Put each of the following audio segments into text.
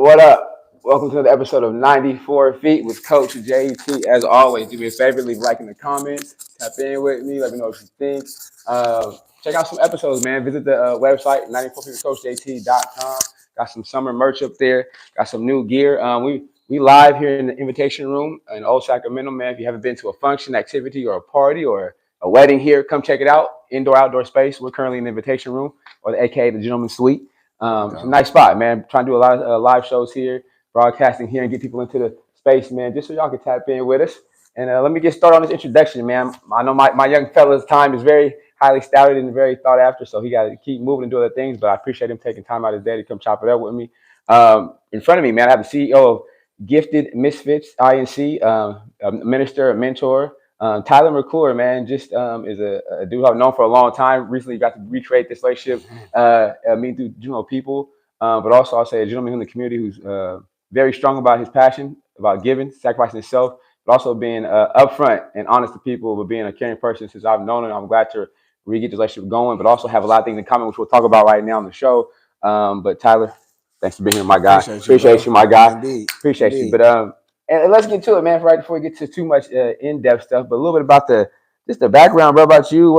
What up? Welcome to another episode of 94 Feet with Coach JT. As always, do me a favor, leave a like in the comments, tap in with me, let me know what you think. Check out some episodes, man. Visit the website, 94FeetWithCoachJt.com. Got some summer merch up there. Got some new gear. We live here in the invitation room in Old Sacramento, man. If you haven't been to a function, activity, or a party, or a wedding here, come check it out. Indoor, outdoor space. We're currently in the invitation room, or the AKA the Gentleman's Suite. It's a nice spot, man. Trying to do a lot of live shows here, broadcasting here, and get people into the space, man, just so y'all can tap in with us. And let me get started on this introduction, man. I know my young fella's time is very highly stouted and very thought after, so he got to keep moving and do other things. But I appreciate him taking time out of his day to come chop it up with me. In front of me, man, I have the CEO of Giftedmisfit, INC, a minister, a mentor. Tlyer Mcclure, man, just is a dude I've known for a long time. Recently got to recreate this relationship, me through people, but also I'll say a gentleman in the community who's very strong about his passion, about giving, sacrificing himself, but also being upfront and honest to people, but being a caring person since I've known him. I'm glad to get this relationship going, but also have a lot of things in common, which we'll talk about right now on the show. But Tlyer, thanks for being here, my guy. Appreciate you, my guy. Indeed. Appreciate you. But and let's get to it, man. Right before we get to too much in-depth stuff, but a little bit about the background, bro. About you,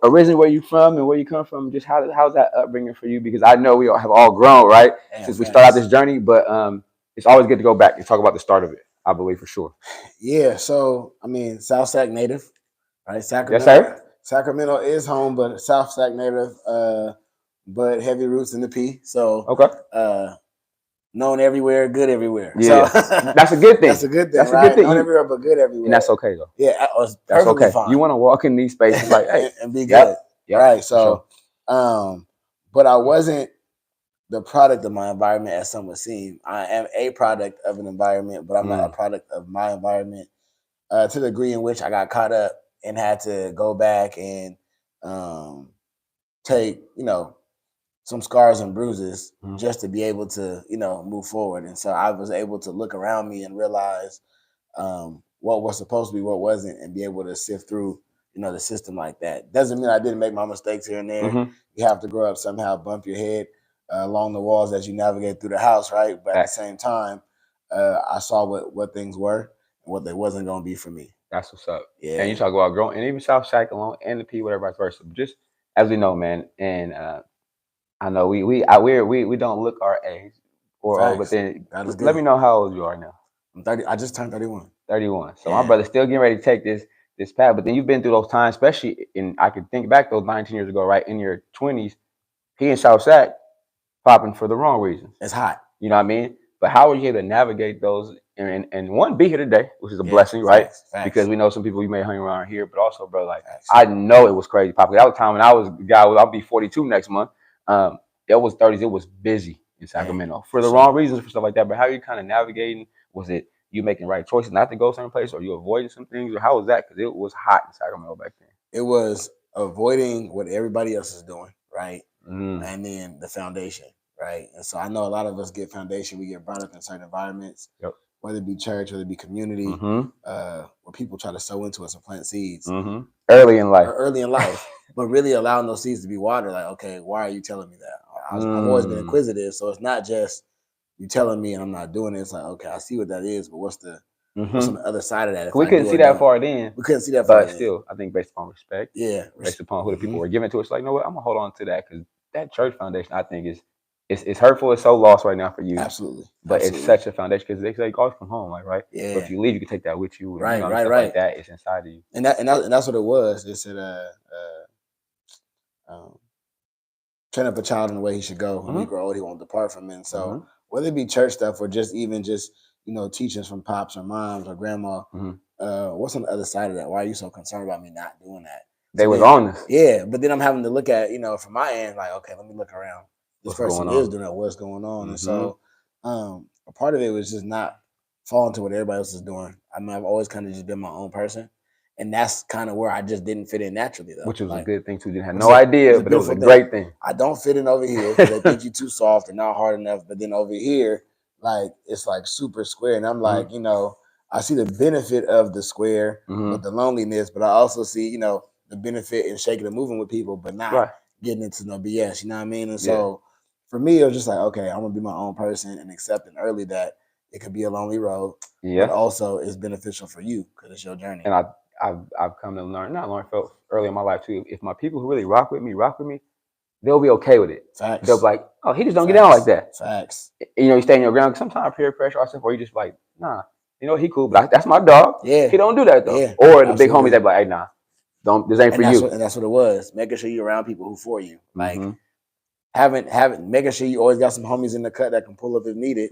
originally where you from and where you come from. Just how's that upbringing for you? Because I know we have all grown, right, since we start out this journey. But it's always good to go back and talk about the start of it. I believe for sure. Yeah. So I mean, South Sac native, right? Sacramento. Yes, sir. Sacramento is home, but South Sac native. But heavy roots in the P. So okay. Known everywhere, good everywhere. Yeah, so, that's a good thing. That's a good thing. That's right? a good thing. Known everywhere, but good everywhere. And that's okay though. Yeah, that's okay. Fine. You want to walk in these spaces like, hey, and be good. Yep. Right. So, but I wasn't the product of my environment, as some would seem. I am a product of an environment, but I'm not a product of my environment. To the degree in which I got caught up and had to go back and take, some scars and bruises just to be able to, move forward. And so I was able to look around me and realize what was supposed to be, what wasn't, and be able to sift through, the system like that. Doesn't mean I didn't make my mistakes here and there. You have to grow up somehow, bump your head along the walls as you navigate through the house, right? But at the same time, I saw what things were and what they wasn't going to be for me. That's what's up. Yeah. And you talk about growing, and even South Sac alone, and the P, whatever, vice versa. Just as we know, man, and I know we don't look our age or old, but then let me know how old you are now. I'm 30. I just turned 31. 31. So my brother's still getting ready to take this path. But then you've been through those times, especially I can think back those 19 years ago, right? In your 20s, he in South Sac popping for the wrong reasons. It's hot. You know what I mean? But how were you able to navigate those and one, be here today, which is a blessing, right? Facts. Because we know some people you may hang around here, but also, bro, like I know it was crazy popular. That was time when I was a guy, I'll be 42 next month. It was 30s. It was busy in Sacramento for the wrong reasons, for stuff like that. But how are you kind of navigating? Was it you making right choices not to go a certain place, or you avoiding some things, or how was that? Because it was hot in Sacramento back then. It was avoiding what everybody else is doing, right? And then the foundation, right? And so I know a lot of us get foundation. We get brought up in certain environments, whether it be church, whether it be community, where people try to sow into us and plant seeds early in life. But really allowing those seeds to be watered, like, okay, why are you telling me that? I've always been inquisitive, so it's not just you telling me and I'm not doing it. It's like, okay, I see what that is, but what's on the other side of that? We couldn't see that far then. We couldn't see that far but still, I think based upon respect, based upon who the people were giving to us, like, you know what, I'm gonna hold on to that because that church foundation, I think, is it's hurtful. It's so lost right now for you. Absolutely, but it's such a foundation because they say you always come home, like, right? Yeah. But if you leave, you can take that with you. Right. Like that, it's inside of you. And that's what it was. They said, train up a child in the way he should go. When he grow old, he won't depart from it. And so whether it be church stuff or just teachings from pops or moms or grandma, what's on the other side of that? Why are you so concerned about me not doing that? They was on us. Yeah, but then I'm having to look at, from my end, like, okay, let me look around. This person is doing that. What's going on? And so a part of it was just not falling to what everybody else is doing. I mean, I've always kind of just been my own person. And that's kind of where I just didn't fit in naturally, though. Which was a good thing, too. Didn't have no idea, but it was a great thing. I don't fit in over here because they think you're too soft and not hard enough. But then over here, like, it's like super square. And I'm like, I see the benefit of the square with the loneliness, but I also see, the benefit in shaking and moving with people, but not getting into no BS. You know what I mean? And so for me, it was just like, okay, I'm gonna be my own person and accepting early that it could be a lonely road, but also it's beneficial for you because it's your journey. And I've come to felt early in my life too. If my people who really rock with me, they'll be okay with it. Facts. They'll be like, oh, he just don't get down like that. Facts. You stay in your ground. Sometimes peer pressure or stuff, or you just like, nah, he cool, but that's my dog. Yeah. He don't do that though. Yeah, or the big homies that be like, hey, nah, this ain't for you. And that's what it was. Making sure you're around people who for you. Like making sure you always got some homies in the cut that can pull up if needed.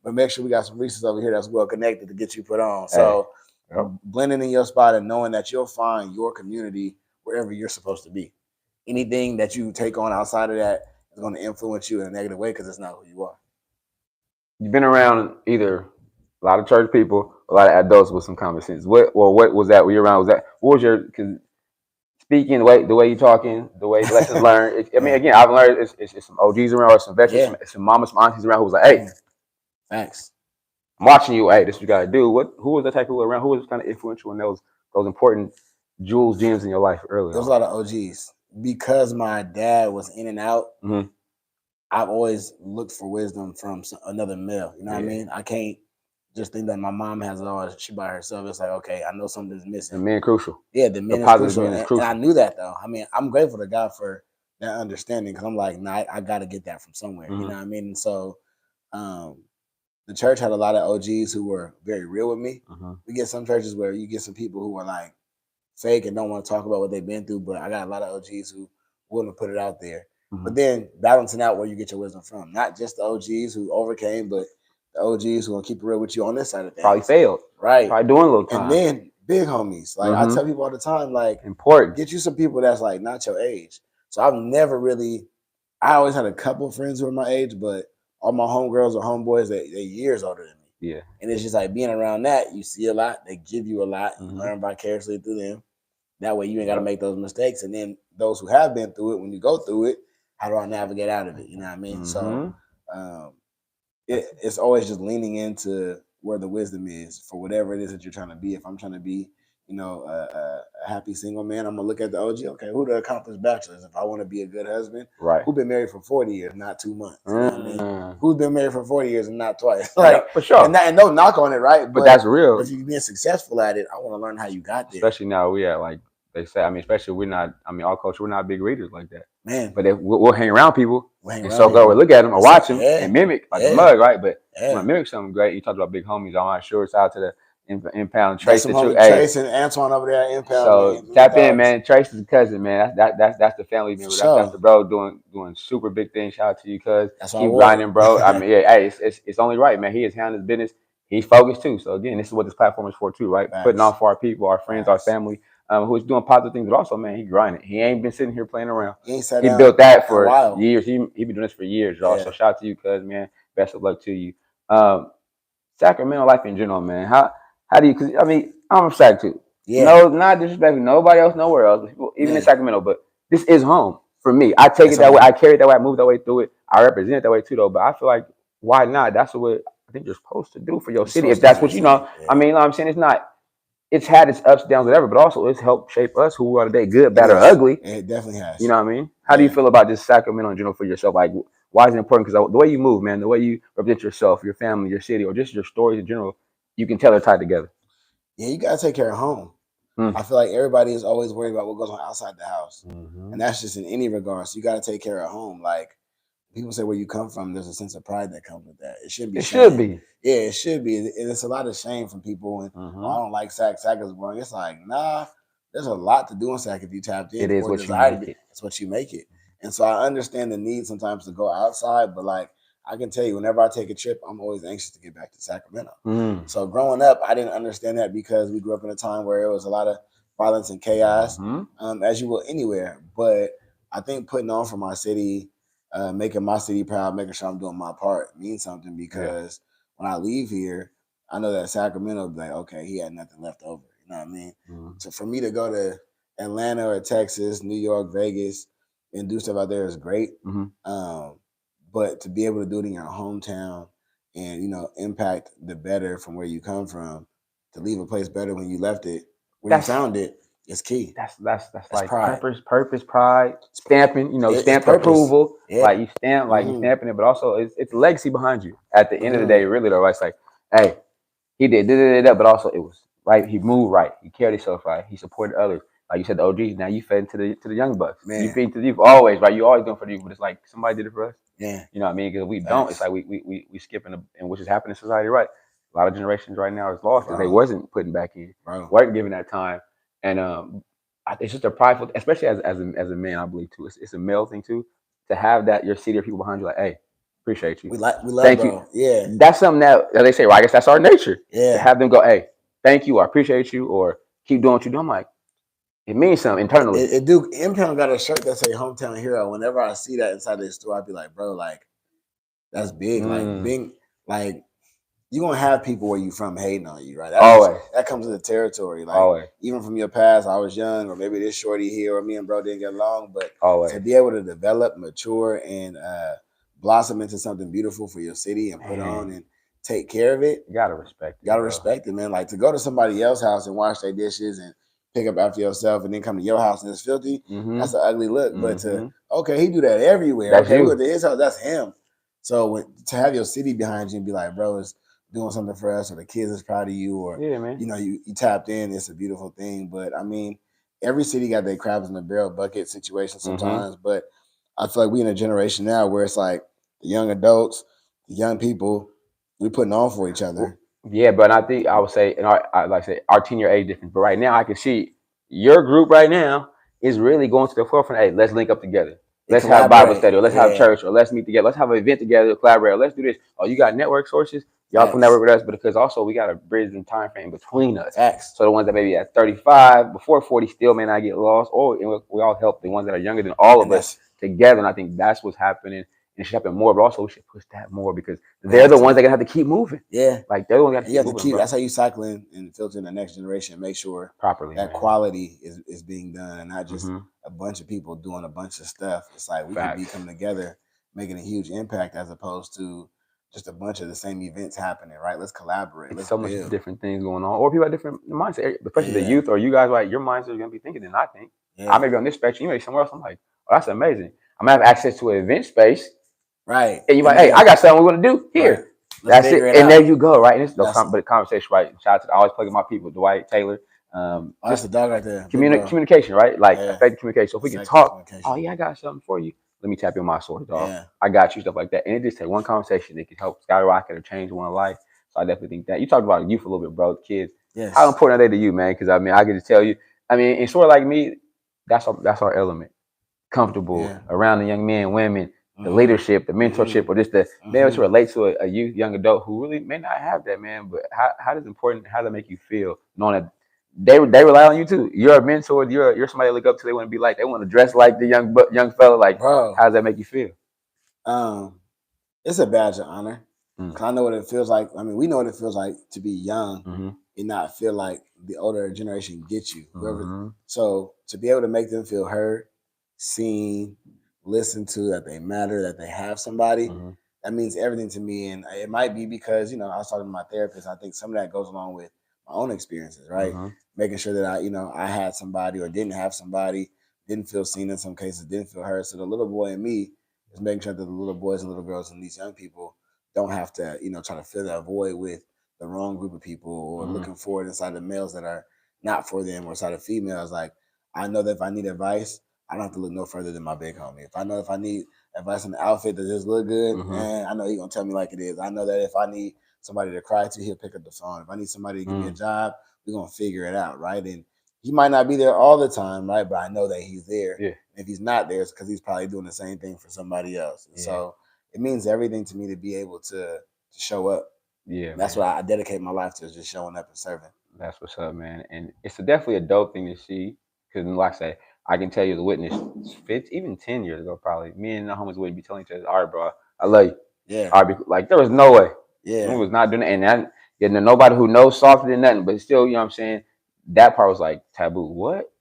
But make sure we got some resources over here that's well connected to get you put on. So blending in your spot and knowing that you'll find your community wherever you're supposed to be. Anything that you take on outside of that is going to influence you in a negative way because it's not who you are. You've been around either a lot of church people, a lot of adults with some common sense. What was that? Were you around? What was your speaking, the way you talking, the way lessons learned? I mean, again, I've learned it's some OGs around, or some veterans, some mamas, some aunties around who was like, hey, thanks. I'm watching you. Hey, this is what you got to do. Who was the type of people around? Who was kind of influential in those important jewels, gems in your life early? There's a lot of OGs. Because my dad was in and out, I've always looked for wisdom from another male. You know what I mean? I can't just think that my mom has it all. She by herself. It's like, okay, I know something's missing. The men crucial. Yeah, the men is crucial. And I knew that though. I mean, I'm grateful to God for that understanding because I'm like, nah, I got to get that from somewhere. You know what I mean? And so, the church had a lot of OGs who were very real with me. We get some churches where you get some people who are like fake and don't want to talk about what they've been through, but I got a lot of OGs who willing to put it out there. But then balancing out where you get your wisdom from, not just the OGs who overcame, but the OGs who gonna keep it real with you on this side of things. Probably failed, right? Probably doing a little time. And then big homies, like I tell people all the time, like important. Get you some people that's like not your age. So I've never really. I always had a couple friends who were my age, but all my homegirls or homeboys, they're years older than me. Yeah. And it's just like being around that, you see a lot, they give you a lot, you learn vicariously through them. That way you ain't got to make those mistakes. And then those who have been through it, when you go through it, how do I navigate out of it? You know what I mean? So it's always just leaning into where the wisdom is for whatever it is that you're trying to be. If I'm trying to be, a happy single man, I'm going to look at the OG. Okay, who the accomplished bachelors? If I want to be a good husband, who been married for 40 years, not 2 months? You know what I mean? Who's been married for 40 years and not twice? Like, for sure. And no knock on it, right? But that's real. If you've been successful at it, I want to learn how you got there. Especially now, like they say, especially our culture, we're not big readers like that. Man. But if we'll hang around people and so go and look at them or watch them and mimic like a mug, right? But when I mimic something great, you talked about big homies. I'm not sure. It's out to the impound Trace. Trace and Antoine over there at impound. So tap in, man. Trace is a cousin, man. That's the family member. That's the bro doing super big things. Shout out to you, cuz. Keep grinding, bro. I mean, it's only right, man. He is handling his business. He's focused too. So again, this is what this platform is for too, right? Putting on for our people, our friends, our family. Who's doing positive things, but also, man, he grinding. He ain't been sitting here playing around. He built that for years. He been doing this for years, y'all. So shout out to you, cuz, man. Best of luck to you. Sacramento life in general, man. How do you? Because I'm from Sac too. Yeah. No, not disrespecting nobody else, nowhere else, even in Sacramento. But this is home for me. I take it that way. I carry it that way. I move that way through it. I represent it that way too, though. But I feel like why not? That's what I think you're supposed to do for your city. If that's what you know. Yeah. You know what I'm saying? It's not. It's had its ups, downs, whatever, but also it's helped shape us who are today, good, bad, or ugly. It definitely has. You know what I mean? How do you feel about just Sacramento in general for yourself? Like, why is it important? Because the way you move, man, the way you represent yourself, your family, your city, or just your stories in general, you can tell they're tied together. Yeah, you got to take care of home. I feel like everybody is always worried about what goes on outside the house. And that's just in any regard. So you got to take care of home. Like, people say where you come from, there's a sense of pride that comes with that. It shouldn't be. It should be. Yeah, it should be. And it's a lot of shame from people. And I don't like Sac. Sac is boring. It's like, nah, there's a lot to do in Sac if you tapped in. It is what you make it. It's what you make it. And so I understand the need sometimes to go outside, but like I can tell you, whenever I take a trip, I'm always anxious to get back to Sacramento. So growing up, I didn't understand that because we grew up in a time where it was a lot of violence and chaos, as you will anywhere. But I think putting on for my city, making my city proud, making sure I'm doing my part means something because when I leave here, I know that Sacramento will be like, okay, he had nothing left over. You know what I mean? So for me to go to Atlanta or Texas, New York, Vegas, and do stuff out there is great. But to be able to do it in your hometown and, impact the better from where you come from, to leave a place better when you left it, where you found it, It's key. That's like pride. purpose, pride, stamping. It's Stamp purpose. approval. Yeah. Like you stamping it, but also it's legacy behind you. At the end of the day, really though, it's like, hey, he did that, but also it was right. He moved right. He carried himself right. He supported others. Like you said, the OGs. Now you fed to the young bucks. Man. You feed to the youth always, right? You always doing for the youth, but it's like somebody did it for us. Yeah. You know what I mean? Because we don't. It's like we skipping, and which is happening in society, right? A lot of generations right now is lost because they wasn't putting back in, weren't giving that time, and it's just a prideful, especially as a man, I believe too. It's a male thing too, to have that your senior people behind you, like, hey, appreciate you. We love, thank bro. you. Yeah, that's something that they say. Well, I guess that's our nature. Yeah, to have them go, hey, thank you, I appreciate you, or keep doing what you do. I'm like, it means something internally. It do. M-Town got a shirt that say "Hometown Hero." Whenever I see that inside the store, I'd be like, bro, like that's big. Like being like. You're gonna have people where you from hating on you, right? That comes with the territory. Like even from your past, I was young, or maybe this shorty here, or me and bro didn't get along. But to be able to develop, mature, and blossom into something beautiful for your city and put on and take care of it, you gotta respect it. Respect it, man. Like to go to somebody else's house and wash their dishes and pick up after yourself, and then come to your house and it's filthy. That's an ugly look. But he do that everywhere. That's we went to his house. That's him. So to have your city behind you and be like, bro, it's doing something for us, or the kids is proud of you, or you tapped in. It's a beautiful thing. But I mean, every city got their crabs in the barrel bucket situation sometimes. But I feel like we in a generation now where it's like the young adults, the young people, we putting on for each other. Yeah, but I think I would say, and like I said, our 10-year age difference. But right now, I can see your group right now is really going to the forefront. Hey, let's link up together. Let's have Bible study, or let's have church, or let's meet together. Let's have an event together, collaborate, or let's do this. Oh, you got network sources? Y'all can network with us, but because also we got a bridge and time frame between us. So the ones that maybe at 35, before 40 still may not get lost, or we all help the ones that are younger than all of us together. And I think that's what's happening. And it should happen more, but also we should push that more because they're the ones that are gonna have to keep moving. Yeah. Like they're the ones that have to keep moving. That's how you cycle in and filter in the next generation and make sure properly that quality is being done and not just a bunch of people doing a bunch of stuff. It's like we could be coming together, making a huge impact as opposed to just a bunch of the same events happening, right? Let's collaborate. Let's so much different things going on, or people have different mindset, especially the youth or you guys. Like your mindsets are gonna be thinking than I think. I may be on this spectrum, you may be somewhere else. I'm like, oh, that's amazing. I'm gonna have access to an event space, right? And you're like, hey, I got something we want to do here. Right. That's it. And there you go, right? And it's the conversation, right? Shout out to I always plug in my people, Dwight, Taylor. That's the dog right there. Communication, right? Like effective communication. So if we can talk, oh yeah, I got something for you. Let me tap you on my source, dog. Yeah. I got you, stuff like that. And it just takes one conversation that can help skyrocket or change one life. So I definitely think that. You talked about youth a little bit, bro. Kids. Yes. How important are they to you, man? Because I mean, I can just tell you. I mean, and sort of like me, that's our element. Comfortable around the young men, women, the leadership, the mentorship, or just the being able to relate to a youth, young adult who really may not have that, man. But how does it important? How does it make you feel knowing that they rely on you too? You're a mentor. You're somebody to look up to. They want to be like. They want to dress like the young fella. Like, bro, how does that make you feel? It's a badge of honor. Cause I know what it feels like. I mean, we know what it feels like to be young and not feel like the older generation gets you. So to be able to make them feel heard, seen, listened to, that they matter, that they have somebody, that means everything to me. And it might be because, I was talking to my therapist. I think some of that goes along with my own experiences, right? Making sure that I had somebody or didn't have somebody, didn't feel seen in some cases, didn't feel heard. So the little boy in me is making sure that the little boys and little girls and these young people don't have to, try to fill that void with the wrong group of people or looking forward inside the males that are not for them or inside of females. Like, I know that if I need advice, I don't have to look no further than my big homie. If I know if I need advice on the outfit that just look good, man, I know he's going to tell me like it is. I know that if I need somebody to cry to, he'll pick up the phone. If I need somebody to give me a job, we're going to figure it out, right? And he might not be there all the time, right? But I know that he's there. Yeah. If he's not there, it's because he's probably doing the same thing for somebody else. And so it means everything to me to be able to show up. Yeah, that's what I dedicate my life to, is just showing up and serving. That's what's up, man. And it's definitely a dope thing to see. Because like I say, I can tell you the witness, even 10 years ago, probably, me and the homies wouldn't be telling each other, all right, bro, I love you. Yeah. Like, there was no way. Yeah. We was not doing it. And nobody who knows softer than nothing, but still, you know what I'm saying? That part was like taboo. What?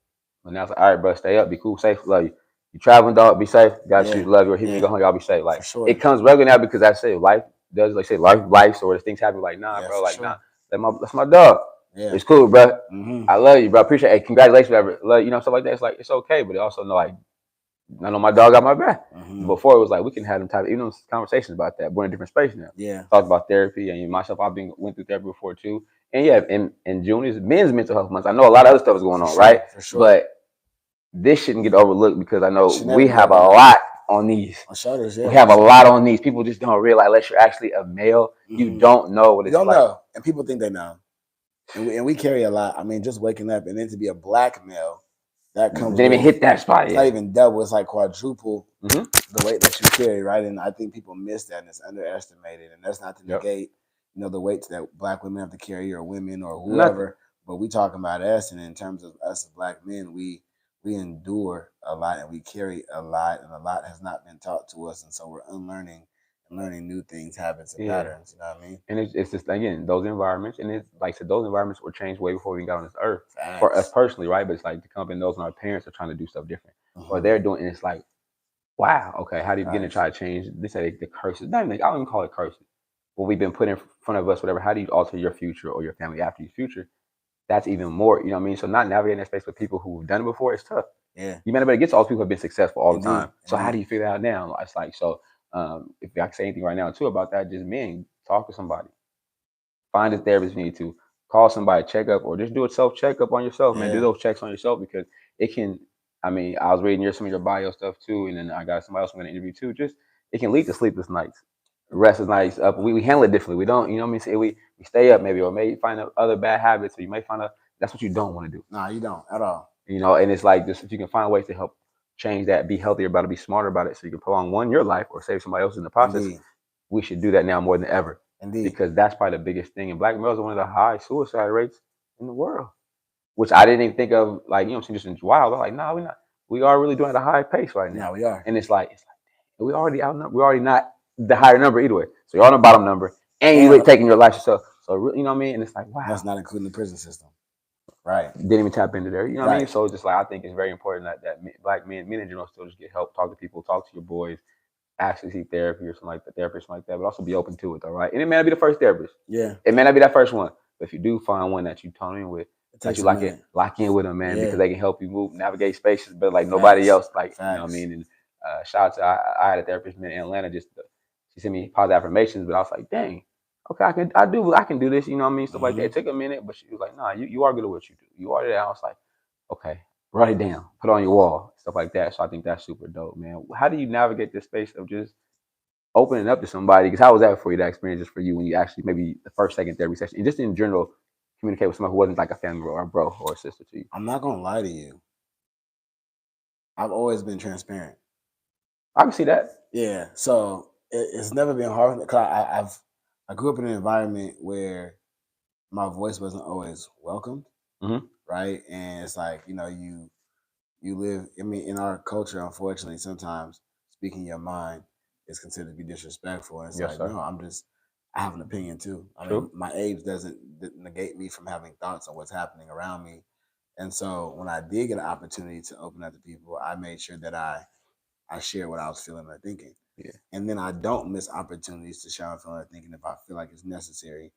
And I was like, all right, bro, stay up, be cool, safe, love you. You traveling, dog, be safe. Got you, love you. Or hit me, go home, y'all be safe. Like, it comes regular now because I say life does, like say, life, or things happen. Like, nah, bro, like, nah, that's my dog. Yeah. It's cool, bro. Mm-hmm. I love you, bro. Appreciate it. Hey, congratulations, whatever. Love, you know, stuff like that. It's like it's okay, but also know like I know my dog got my back. Mm-hmm. Before it was like we can have them type, even conversations about that. We're in a different space now. Yeah. Talked about therapy and myself. I've been went through therapy before too. And yeah, in June is men's mental health month. I know a lot of other stuff is going on, right? For sure. But this shouldn't get overlooked because I know Should never we be have a overlooked. lot on these. On shoulders, yeah. We have a lot on these. People just don't realize unless you're actually a male, you don't know what You it's don't like. know, and people think they know. And we carry a lot. I mean, just waking up and then to be a black male, that comes. Didn't even hit that spot It's yet. not even double. It's like quadruple Mhm. the weight that you carry, right? And I think people miss that and it's underestimated. And that's not to negate, you know, the weights that black women have to carry or women or whoever. Nothing. But we talking about us, and in terms of us as black men, we endure a lot and we carry a lot, and a lot has not been taught to us, and so we're unlearning and learning new things, habits, and patterns. You know what I mean? And it's just again those environments, and it's like I said, those environments were changed way before we got on this earth for us personally, right? But it's like to come up in those when our parents are trying to do stuff different, or they're doing, and it's like, wow, okay, how do you begin to try to change? They say the curses. Not even, I don't even call it curses. What we've been put in front of us, whatever. How do you alter your future or your family after your future? That's even more, you know what I mean? So not navigating that space with people who've done it before is tough. Yeah. You might not get to all those people who have been successful all the Indeed. time. So how do you figure that out now? It's like, so if I can say anything right now too about that, just men, talk to somebody. Find a therapist if you need to. Call somebody, check up, or just do a self checkup on yourself, man. Do those checks on yourself because it can. I mean, I was reading some of your bio stuff too, and then I got somebody else I'm going to interview too. Just it can lead to sleepless nights, restless nights. Up, we handle it differently. We don't, you know what I mean? Say we stay up maybe, or maybe find other bad habits, or you may find out that's what you don't want to do. Nah, you don't at all. You know, and it's like just if you can find ways to help change that, be healthier about it, be smarter about it, so you can prolong your life or save somebody else in the process. Indeed. We should do that now more than ever. Indeed. Because that's probably the biggest thing. And black males are one of the high suicide rates in the world, which I didn't even think of. Like, you know, just in wild. I'm like, no, we're not. We are really doing it at a high pace right now. Yeah, we are. And it's like we already outnumbered. We're already not the higher number either way. So you're on the bottom number, and you're taking your life yourself. So you know what I mean? And it's like, wow. That's not including the prison system. Right. Didn't even tap into there. You know what I mean? So it's just like I think it's very important that black men in general, still just get help, talk to people, talk to your boys, actually seek therapy or something like that, therapist like that, but also be open to it, all right? And it may not be the first therapist. Yeah. It may not be that first one. But if you do find one that you tone in with, that you lock in with them, man, because they can help you move, navigate spaces, but like nobody else, like, you know what I mean? And shout out to, I had a therapist in Atlanta, she sent me positive affirmations, but I was like, dang, okay, I can do this, you know what I mean? Stuff like that. It took a minute, but she was like, nah, you are good at what you do. You are that. I was like, okay, write it down, put it on your wall, stuff like that. So I think that's super dope, man. How do you navigate this space of just opening up to somebody? Because how was that for you, that experience just for you when you actually maybe the first, second therapy session, and just in general, communicate with somebody who wasn't like a family or a bro or a sister to you? I'm not going to lie to you. I've always been transparent. I can see that. Yeah. So it's never been hard. Cause I grew up in an environment where my voice wasn't always welcomed. Right. And it's like, you know, you live, I mean, in our culture, unfortunately, sometimes speaking your mind is considered to be disrespectful. And it's no, I have an opinion too. I mean, my age doesn't negate me from having thoughts on what's happening around me. And so when I did get an opportunity to open up to people, I made sure that I share what I was feeling or thinking. Yeah. And then I don't miss opportunities to share what I'm feeling or thinking if I feel like it's necessary.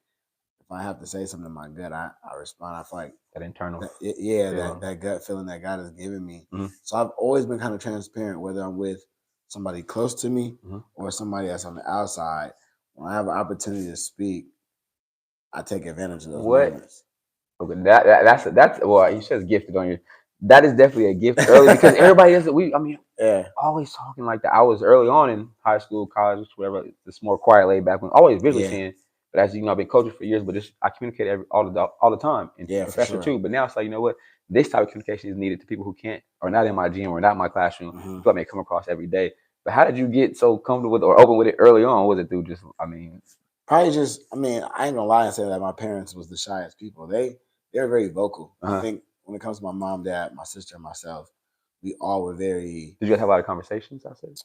If I have to say something in my gut, I respond. I feel like that internal, that gut feeling that God has given me. So I've always been kind of transparent, whether I'm with somebody close to me or somebody that's on the outside. When I have an opportunity to speak, I take advantage of those moments. Okay, that's well, you said gifted on you. That is definitely a gift early because everybody does it. Always talking like that. I was early on in high school, college, whatever. It's more quiet, laid back. When always visually seeing. But as you know, I've been coaching for years, but I communicate all the time, and professor too. But now it's like, you know what? This type of communication is needed to people who can't, or not in my gym, or not in my classroom. People I may come across every day. But how did you get so comfortable with or open with it early on? Was it through just, probably just, I ain't gonna lie and say that my parents was the shyest people. They're very vocal. I think when it comes to my mom, dad, my sister, and myself, we all were very. Did you guys have a lot of conversations? I said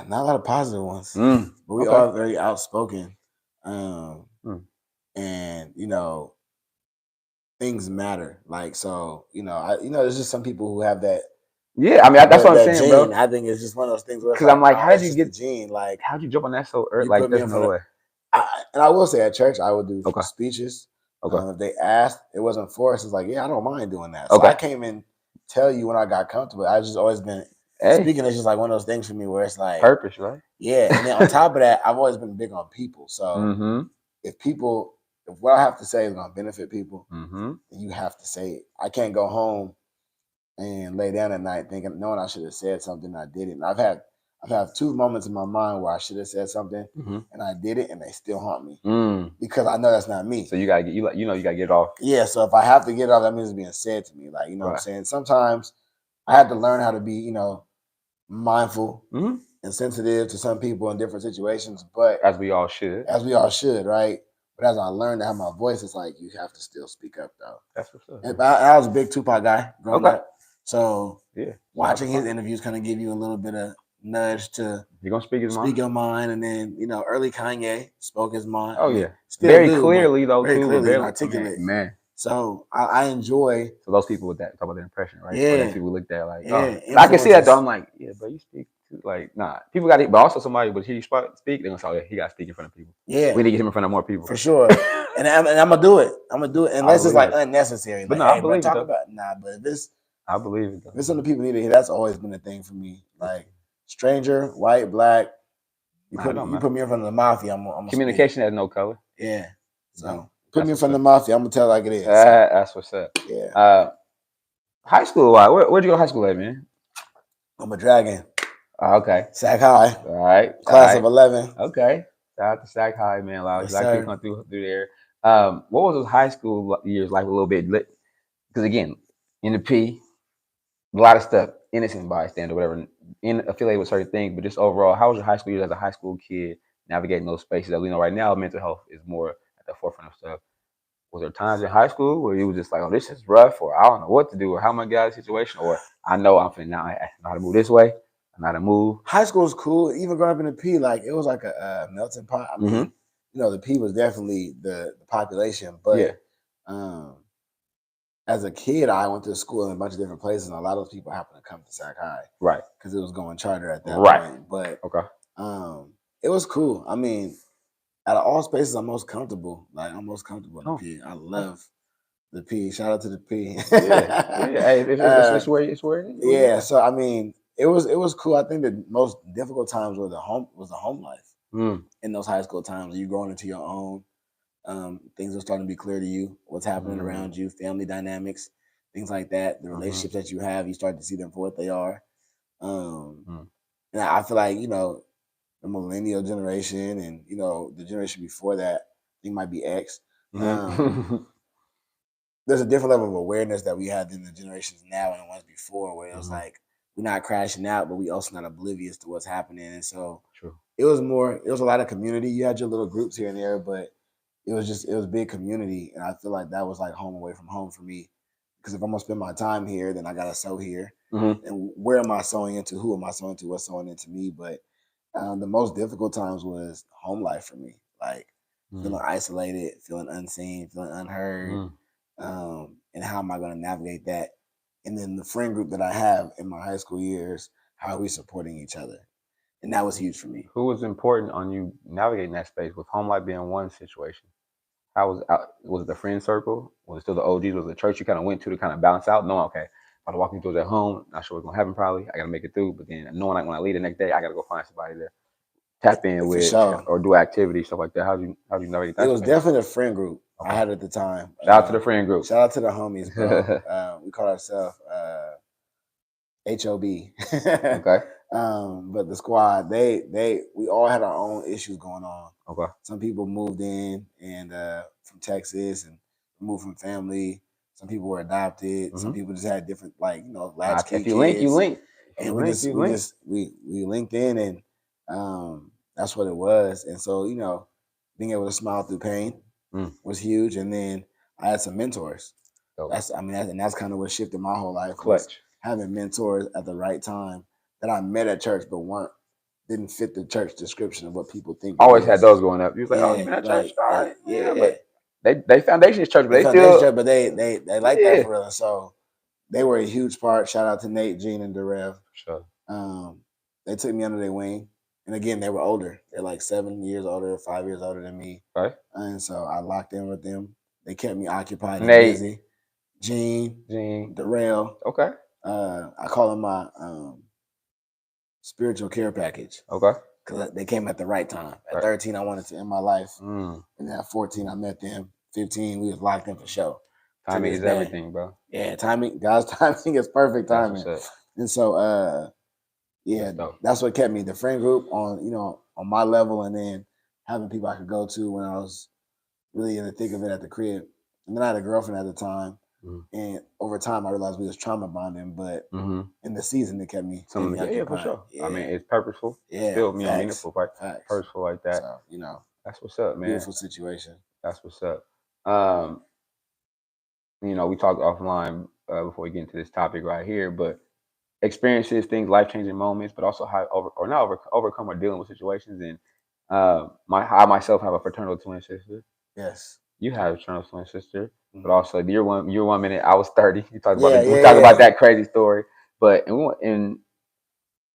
not a lot of positive ones, but we are very outspoken. And you know, things matter. Like, so, you know, there's just some people who have that. Yeah, that's what I'm saying, gene, bro. I think it's just one of those things where because I'm like, how did you get the gene? Like, how'd you jump on that so early? Like, there's no way. And I will say, at church, I would do speeches. Okay. If they asked, it wasn't forced. It's like, yeah, I don't mind doing that. So Okay. I can't even tell you when I got comfortable. I've just always been speaking. Is just like one of those things for me where it's like purpose, right? Yeah, and then on top of that, I've always been big on people. So if what I have to say is going to benefit people, then you have to say it. I can't go home and lay down at night knowing I should have said something, I didn't. I've had 2 moments in my mind where I should have said something and I did it, and they still haunt me because I know that's not me. So you gotta get you gotta get it off. Yeah, so if I have to get it off, that means it's being said to me. Like, you know what I'm saying? Sometimes I had to learn how to be, mindful and sensitive to some people in different situations, but as we all should, right? But as I learned to have my voice, it's like you have to still speak up, though. That's what's up. And I was a big Tupac guy growing up, so watching his interviews kind of give you a little bit of nudge to you're gonna speak your mind, and then early Kanye spoke his mind. Oh yeah, still very do, clearly though, very too, clearly very and articulate, man. So I enjoy. So those people with that talk about their impression, right? Yeah, or that people looked at like, yeah. I can see that though. I'm like, yeah, but you speak like, nah. People got it, but also somebody, but hear you speak, they're gonna say, oh, yeah, he got to speak in front of people. Yeah, we need to get him in front of more people for sure. and I'm gonna do it. I'm gonna do it unless it's like unnecessary. But like, no, hey, I believe bro, it. Talk about but if it's I believe it. If it's something people need to hear, that's always been a thing for me. Like stranger, white, black. You put me in front of the mafia. I'm communication has no color. Yeah. So put me in front of the mafia. I'm gonna tell it like it is. That's what's up. Yeah. High school. Where'd you go to high school at, man? I'm a Dragon. Okay. Sac High. All right. Class of 11. Okay. Shout out to Sac High, man. A lot of people come through there. What was those high school years like a little bit? Because again, in the P, a lot of stuff, innocent bystander, whatever, affiliated with certain things, but just overall, how was your high school years as a high school kid navigating those spaces? As we know right now, mental health is more at the forefront of stuff. Was there times in high school where you was just like, oh, this is rough, or I don't know what to do, or how am I get out of the situation, or I know I'm finna now I know how to move this way, I know how to move. High school was cool. Even growing up in the P, like it was like a melting pot. I mean, the P was definitely the population, but as a kid, I went to school in a bunch of different places, and a lot of those people happened to come to Sac High, right? Because it was going charter at that point. But it was cool. I mean, out of all spaces, I'm most comfortable. Like I'm most comfortable in the P. I love the P. Shout out to the P. Hey, it's where it is. Yeah. So I mean, it was cool. I think the most difficult times were the home life in those high school times. You growing into your own. Things are starting to be clear to you, what's happening around you, family dynamics, things like that. The relationships that you have, you start to see them for what they are. And I feel like, the millennial generation and, the generation before that, I think might be X. There's a different level of awareness that we had in the generations now and the ones before, where it was like, we're not crashing out, but we also not oblivious to what's happening. And so it was a lot of community. You had your little groups here and there, but it was big community, and I feel like that was like home away from home for me. Because if I'm gonna spend my time here, then I gotta sow here. And where am I sowing into? Who am I sowing to? What's sowing into me? But the most difficult times was home life for me, like feeling isolated, feeling unseen, feeling unheard, and how am I gonna navigate that? And then the friend group that I have in my high school years, how are we supporting each other? And that was huge for me. Who was important on you navigating that space with home life being one situation? How was it the friend circle? Was it still the OGs? Was it the church you kind of went to kind of balance out? Knowing, okay, I'm walking through at home, not sure what's gonna happen probably. I gotta make it through, but then knowing like when I leave the next day, I gotta go find somebody to tap in with or do activities, stuff like that. How do you navigate that? It was definitely a friend group I had at the time. Shout out to the friend group. Shout out to the homies, bro. We call ourselves HOB. Okay. But the squad, we all had our own issues going on. Okay. Some people moved in and from Texas and moved from family. Some people were adopted. Some people just had different, latchkey kids. If you link, you link. And we linked in, and that's what it was. And so, being able to smile through pain was huge. And then I had some mentors. That's kind of what shifted my whole life. Clutch. Having mentors at the right time that I met at church, but didn't fit the church description of what people think. Always had those going up. You was like, oh, man, church, right? But they foundation is church, but they like that for real. And so they were a huge part. Shout out to Nate, Gene, and Derev. Sure. They took me under their wing, and again, they were older. They're like 7 years older, 5 years older than me. Right. And so I locked in with them. They kept me occupied and Nate. busy. Gene, Gene. Darrell. Okay. I call them my spiritual care package. Okay. Because they came at the right time. At Right. 13, I wanted to end my life. Mm. And then at 14, I met them. 15, we was locked in for show. Timing is everything, bro. Yeah, timing. God's timing is perfect timing. And so, yeah, that's what kept me. The friend group on my level, and then having people I could go to when I was really in the thick of it at the crib. And then I had a girlfriend at the time. And over time, I realized we was trauma bonding, but in the season, it kept me. Yeah, for sure. Yeah. I mean, it's purposeful. Yeah, still meaningful, right? Facts. Purposeful like that. So, that's what's up, man. Beautiful situation. That's what's up. We talked offline before we get into this topic right here, but experiences, things, life-changing moments, but also how overcome or dealing with situations. And I myself have a fraternal twin sister. Yes. You have a fraternal twin sister, but also you're 1 minute. I was 30. We talk about that crazy story, but and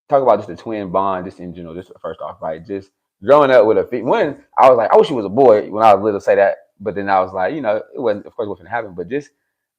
talk about just the twin bond, just in general. Just first off, right? Just growing up with when I was like, I wish he was a boy when I was little. Say that, but then I was like, it wasn't. Of course, it wasn't happening. But just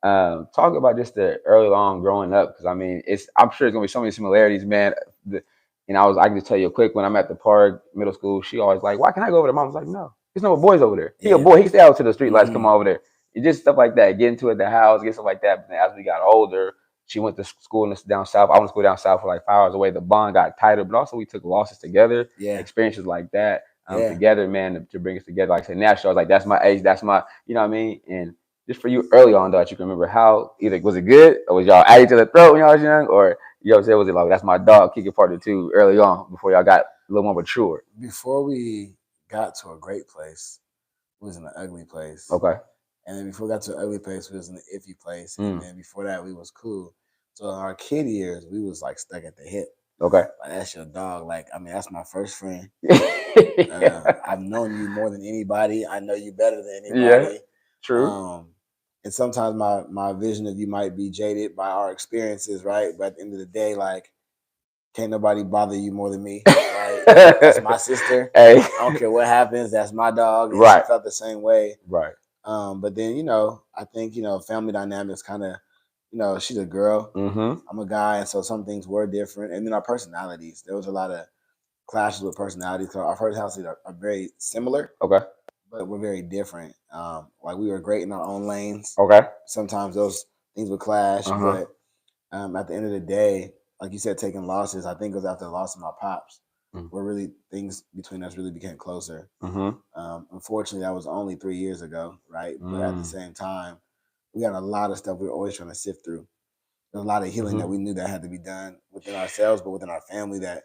talk about just the early on growing up, because I mean, I'm sure there's gonna be so many similarities, man. I can just tell you quick. When I'm at the park, middle school, she always like, why can't I go over there? Mom was like, no, there's no boys over there. He a boy. He can stay out to the street lights. Come over there. It's just stuff like that. Get into it at the house, get stuff like that. But then as we got older, she went to school down south. I went to school down south for like 5 hours away. The bond got tighter, but also we took losses together. Experiences like that together, man, to bring us together. Like I said, naturally, I was like, that's my age, that's my, you know what I mean? And just for you early on, though, that you can remember how, either was it good, or was y'all at each other's throat when y'all was young, or, you know what I'm saying, was it like, that's my dog, kicking part of two early on, before y'all got a little more mature? Before we got to a great place, we was in an ugly place. Okay. And then before we got to an ugly place, we was in an iffy place. And then before that, we was cool. So in our kid years, we was like stuck at the hip. Okay. Like, that's your dog. Like, I mean, that's my first friend. I've known you more than anybody. I know you better than anybody. Yeah, true. And sometimes my vision of you might be jaded by our experiences, right? But at the end of the day, like, can't nobody bother you more than me. Right? That's my sister. Hey. I don't care what happens. That's my dog. And she felt the same way. Right. But then, I think, family dynamics kind of, she's a girl. I'm a guy. And so some things were different. And then our personalities. There was a lot of clashes with personalities. Our personalities are very similar. Okay. But we're very different. Like, we were great in our own lanes. Okay. Sometimes those things would clash. But at the end of the day, like you said, taking losses, I think it was after the loss of my pops where really things between us really became closer. Unfortunately, that was only 3 years ago, right? But at the same time, we had a lot of stuff we were always trying to sift through. There's a lot of healing that we knew that had to be done within ourselves, but within our family that,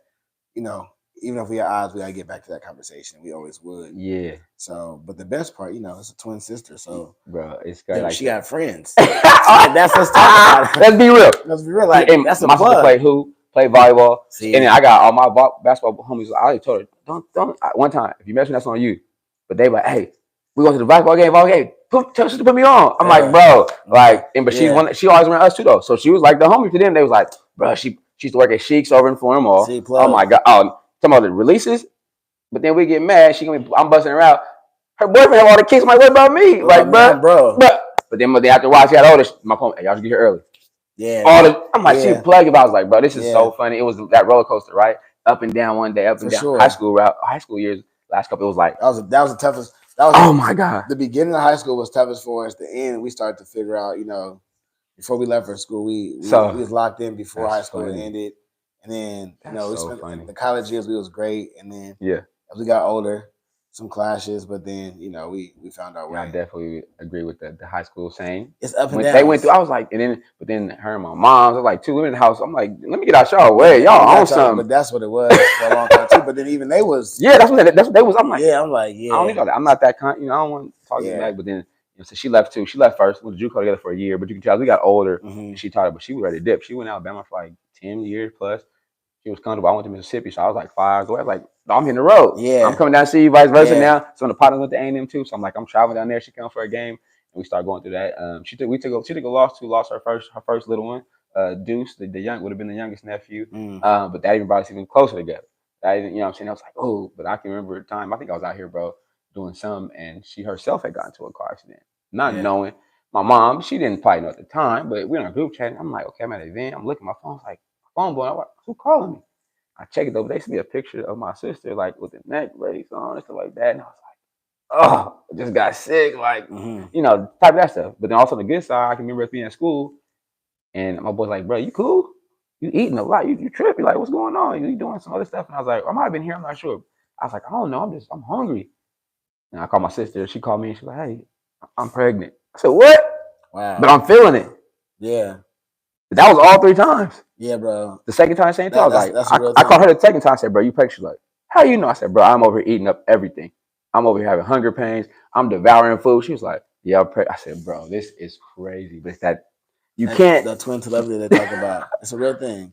even if we had odds, we got to get back to that conversation. We always would. Yeah. So, but the best part, it's a twin sister. So, bro, it's great. Like she got friends. That's what's talking about. Let's be real. Let's be real. Like, that's a my sister played hoop, played volleyball. See, and then I got all my basketball homies. I told her, don't. One time, if you mention that's on you. But they like, hey, we went to the basketball game. Tell sister to put me on. I'm like, bro, like, but she always around us too though. So she was like the homie to them. They was like, bro, she used to work at Sheik's over in Florida Mall. Oh my god. Some of the releases, but then we get mad. I'm busting her out. Her boyfriend have all the kicks. I'm like, what about me? Like, bro. But then after a while, she had older. My phone, hey, y'all should get here early. Yeah. I'm like, she plugged it. I was like, bro, this is so funny. It was that roller coaster, right? Up and down one day, up and down. Sure. High school years. Last couple, it was like that was the toughest. Oh my god. The beginning of high school was toughest for us. The end, we started to figure out. Before we left for school, we was locked in before high school ended. And then, we spent the college years, we was great. And then as we got older, some clashes, but then, we found our way. I definitely agree with the high school saying. It's up and down. They went through, I was like, but then her and my mom, was like 2 women in the house. I'm like, let me get out y'all way. Y'all own something. But that's what it was for a long time too. But then even they was. Yeah, that's what they was. I'm like, I don't need all that. I'm not that kind, I don't want to talk back. But then, so she left too. She left first. Went to JUCO together for a year. But you can tell, we got older. And she taught her, but she was ready to dip. She went to Alabama for like 10 years plus. She was comfortable. I went to Mississippi, so I was like 5 hours away. I was like, I'm hitting the road. Yeah. I'm coming down to see you, vice versa now. So the partner went to A&M too. So I'm like, I'm traveling down there. She come for a game. And we started going through that. She took a loss too. Lost her first little one. Deuce, the young would have been the youngest nephew. But that even brought us even closer together. That even, what I'm saying? I was like, oh, but I can remember a time. I think I was out here, bro, doing something, and she herself had gotten into a car accident. not knowing. My mom, she didn't probably know at the time, but we're in a group chat. And I'm like, okay, I'm at an event. I'm looking at my phone. It's like, my phone blowing up. Who calling me? I check it over. They sent me a picture of my sister, like with the neck brace on and stuff like that. And I was like, oh, I just got sick, like, type of that stuff. But then also the good side, I can remember us being at school, and my boy's like, bro, you cool? You eating a lot? You tripping? Like, what's going on? You doing some other stuff? And I was like, I might have been here. I'm not sure. I was like, I don't know. I'm hungry. And I called my sister. She called me and she's like, hey, I'm pregnant. I said, what? Wow. But I'm feeling it. Yeah. That was all 3 times. Yeah, bro. The second time, same thing. I was like, I called her the second time. I said, bro, you pregnant? She's like, how you know? I said, bro, I'm over here eating up everything. I'm over here having hunger pains. I'm devouring food. She was like, yeah, I'm pregnant. I said, bro, this is crazy. But it's that you can't. That twin telepathy they talk about. It's a real thing.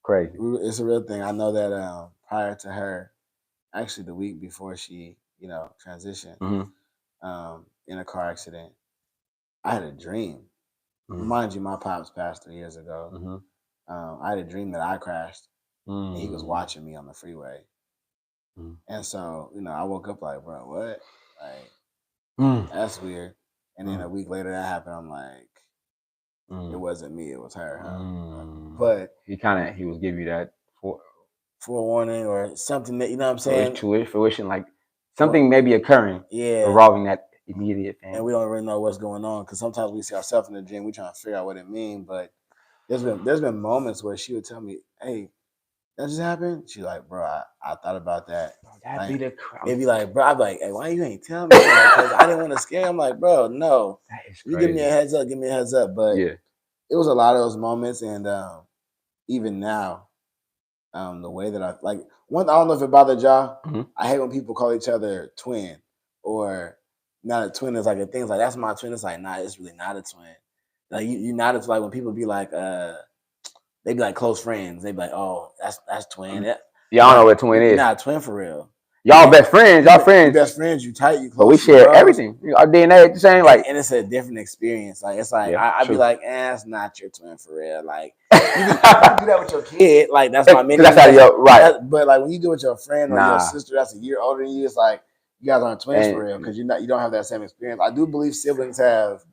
Crazy. It's a real thing. I know that prior to her, actually the week before she, transitioned, in a car accident, I had a dream. Mind you, my pops passed 3 years ago. I had a dream that I crashed, and he was watching me on the freeway. And so, I woke up like, bro, what? Like, that's weird. And then a week later that happened. I'm like, it wasn't me, it was her. But he was giving you that forewarning or something that, you know what I'm saying? Fruition, like something may be occurring involving that immediate thing. And we don't really know what's going on, because sometimes we see ourselves in the dream, we trying to figure out what it means. But there's been moments where she would tell me, hey, that just happened? She's like, bro, I thought about that. It'd be like, bro, I'd be like, hey, why you ain't tell me? Because I didn't want to scare you. I'm like, bro, no. You give me a heads up, give me a heads up. But it was a lot of those moments. And even now, the way that I don't know if it bothered y'all. I hate when people call each other twin, or not a twin is like a thing. It's like, that's my twin. It's like, nah, it's really not a twin. Like you not, it's like when people be like, they be like close friends. They be like, oh, that's twin. Y'all know what twin is. You're not a twin for real. Y'all best friends. Y'all friends. You best friends. You tight. You close. But we share everything. Our DNA the same. Like, and it's a different experience. Like, it's like I'd be like, it's not your twin for real. Like, you do that with your kid. Like, that's my mini. That's how you're right. But like when you do it with your friend or your sister that's a year older than you, it's like you guys aren't twins for real, because you don't have that same experience. I do believe siblings have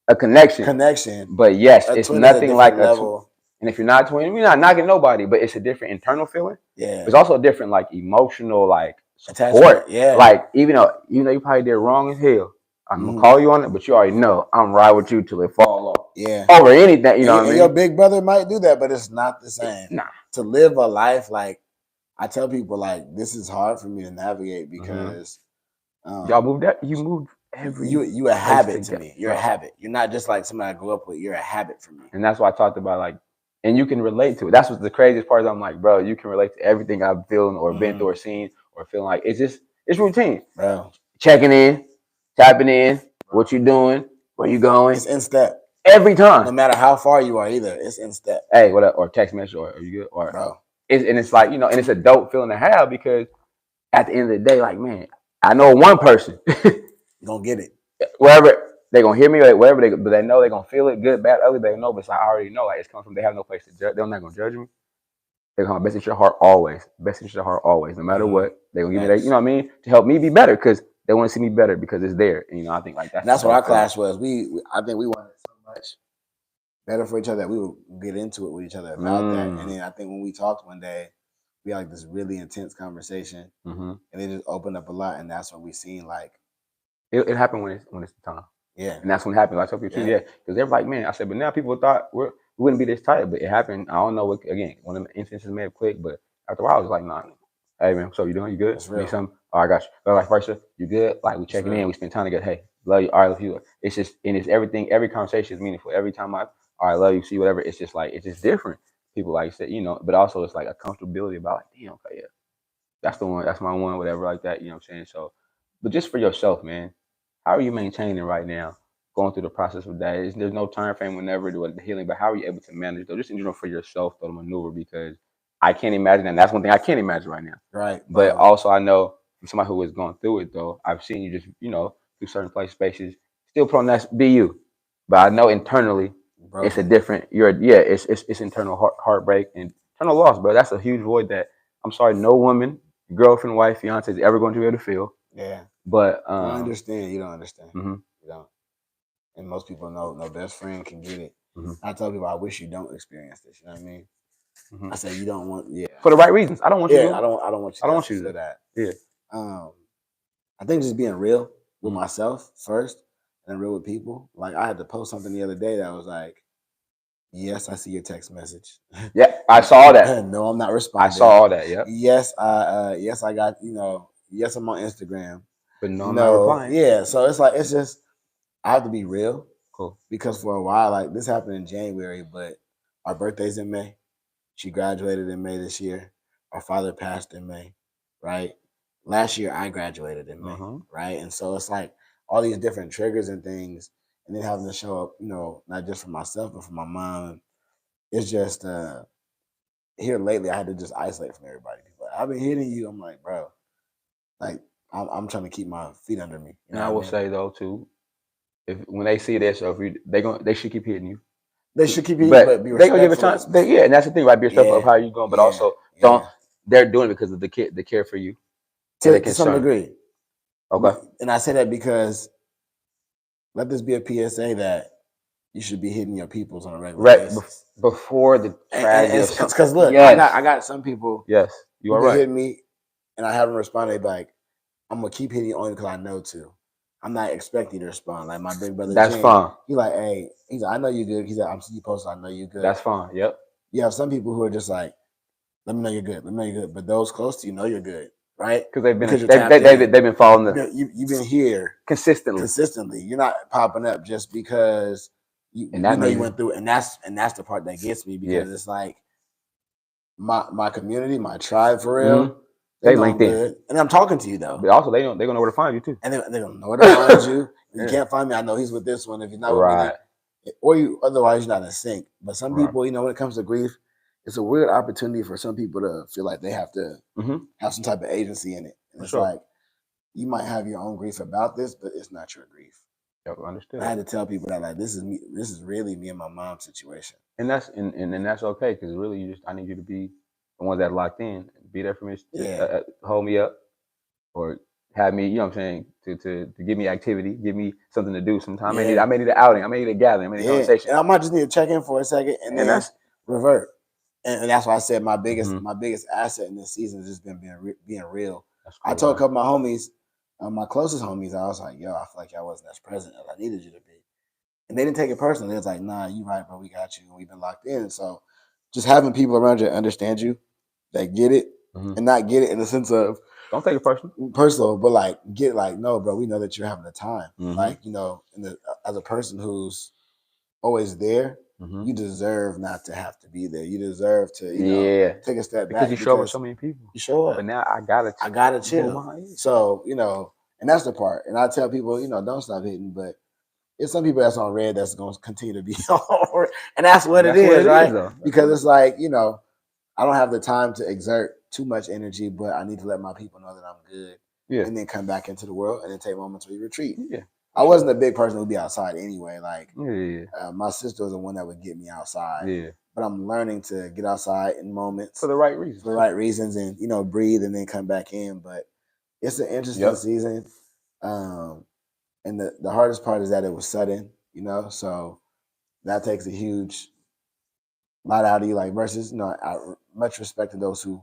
a connection. But yes, it's nothing like a level. And if you're not twin, we're not knocking nobody, but it's a different internal feeling. Yeah. It's also a different like emotional support. Attachment. Yeah. Like even though you probably did wrong as hell, I'm gonna call you on it, but you already know I'm right with you till it fall off. Yeah. Over anything, what I mean? Your big brother might do that, but it's not the same. Nah. To live a life, like I tell people, like, this is hard for me to navigate because y'all moved that. You moved every. You a habit to me. You're a habit. You're not just like somebody I grew up with. You're a habit for me. And that's why I talked about like. And you can relate to it. That's what's the craziest part. Is I'm like, bro, you can relate to everything I've feeling or been through or seen or feeling like it's routine. Bro. Checking in, tapping in, what you doing, where you going. It's in step. Every time. No matter how far you are either, it's in step. Hey, what up? Or text message or are you good? Or bro. It's like, and it's a dope feeling to have, because at the end of the day, like, man, I know one person. You're gonna get it. Wherever. They're going to hear me or whatever, but they know they're going to feel it, good, bad, ugly, they know, but it's like, I already know, like, it's coming from, they have no place to judge, they're not going to judge me. They're going to best interest your heart always, no matter what, they're going to give me that, you know what I mean, to help me be better, because they want to see me better, because it's there, and, I think, like, that's what our clash was. I think we wanted so much better for each other that we would get into it with each other about that, and then I think when we talked one day, we had, like, this really intense conversation, and it just opened up a lot, and that's when we seen, like, it happened when it's the time. Yeah. And that's when it happened. I told people too, because they're like, man, I said, but now people thought we wouldn't be this tight, but it happened. I don't know what, again, one of the instances may have clicked, but after a while, I was like, nah, hey man, so you doing? You good? Need something? Oh, I got you. But like, versa, you good? Like, we checking in, we spend time together. Hey, love you. All right, love you. It's just, and it's everything, every conversation is meaningful. Every time all right, love you, see whatever, it's just like, it's just different. People like said, but also it's like a comfortability about like, damn, okay, yeah, that's the one, that's my one, whatever, like that, you know what I'm saying? So, but just for yourself, man, how are you maintaining right now, going through the process of that? There's no time frame whenever do the healing, but how are you able to manage, though, just in general for yourself, though, to maneuver? Because I can't imagine, and that's one thing I can't imagine right now. Right. But also I know from somebody who has gone through it, though, I've seen you just, through certain spaces, still put on that be you. But I know internally, it's a different, it's internal heartbreak and internal loss, bro. That's a huge void that I'm sorry, no woman, girlfriend, wife, fiance is ever going to be able to feel. Yeah. But I understand. You don't understand. Mm-hmm. You don't. and most people know no best friend can get it. Mm-hmm. I tell people I wish you don't experience this. You know what I mean? Mm-hmm. I say you don't want, for the right reasons. I don't want you to. I don't want you to feel that. Yeah. I think just being real with Mhm. myself first and real with people. Like I had to post something the other day that was like, yes, I see your text message. Yeah, I saw that. No, I'm not responding. I saw all that. Yep. Yes, yes, I got, yes, I'm on Instagram. But no, I'm not replying. Yeah. So it's like, it's just, I have to be real. Cool. Because for a while, like this happened in January, but our birthday's in May. She graduated in May this year. Our father passed in May, right? Last year I graduated in May, right? And so it's like all these different triggers and things, and then having to show up, not just for myself, but for my mom. It's just here lately I had to just isolate from everybody. People like, I've been hitting you. I'm like, bro, like I'm trying to keep my feet under me. And I will say though too, when they see that stuff, they should keep hitting you. They should keep hitting, but be respectful. They gonna give it time. And that's the thing, right? Be respectful of how you going, but also don't. They're doing it because of the care for you. To some degree. Okay. And I say that because let this be a PSA that you should be hitting your peoples on a regular basis. Before the tragedy. Because look, I got some people. Yes, you are right. Hit me, and I haven't responded. Like I'm gonna keep hitting you only because I know to. I'm not expecting you to respond. Like my big brother. That's fine. He's like, hey, he's like, I know you good. He's like, I'm seeing you posted. I know you good. That's fine. Yep. You have some people who are just like, let me know you're good. Let me know you're good. But those close to you know you're good, right? Because they've been following the. You've been here consistently. You're not popping up just because you know you went through it. And that's the part that gets me because it's like my community, my tribe for real. They linked in, and I'm talking to you though. But also, they're gonna know where to find you too. And they don't know where to find you. You can't find me. I know he's with this one. If he's not with me, or you otherwise you're not in sync. But some people, when it comes to grief, it's a weird opportunity for some people to feel like they have to have some type of agency in it. And it's like you might have your own grief about this, but it's not your grief. Yep, understood. I had to tell people that like this is me. This is really me and my mom's situation. And that's okay because really I need you to be the ones that locked in, be there for me, hold me up, or have me, you know what I'm saying, to give me activity, give me something to do sometime. I may need an outing, I may need a gathering, I may need a conversation. And I might just need to check in for a second and then that's revert. And that's why I said my biggest asset in this season has just been being real. Cool, I told a couple of my homies, my closest homies, I was like, yo, I feel like y'all wasn't as present as I needed you to be. And they didn't take it personally. They was like, nah, you right, bro, we got you. And we've been locked in. And so just having people around you that understand you, that get it, and not get it in the sense of don't take it personal, but like get like, no, bro, we know that you're having a time. Like, as a person who's always there, you deserve not to have to be there. You deserve to, take a step back. Because you show up with so many people. You show up. But now I gotta chill. So, and that's the part. And I tell people, don't stop hitting, but it's some people that's on red that's going to continue to be on red. And that's what it is, right? Because it's like, I don't have the time to exert too much energy, but I need to let my people know that I'm good. Yeah. And then come back into the world and then take moments to retreat. Yeah. I wasn't a big person who'd be outside anyway. Like, my sister was the one that would get me outside. Yeah. But I'm learning to get outside in moments. For the right reasons. For the right reasons and, breathe and then come back in. But it's an interesting season. And the hardest part is that it was sudden, so that takes a huge lot out of you, like versus, I much respect to those who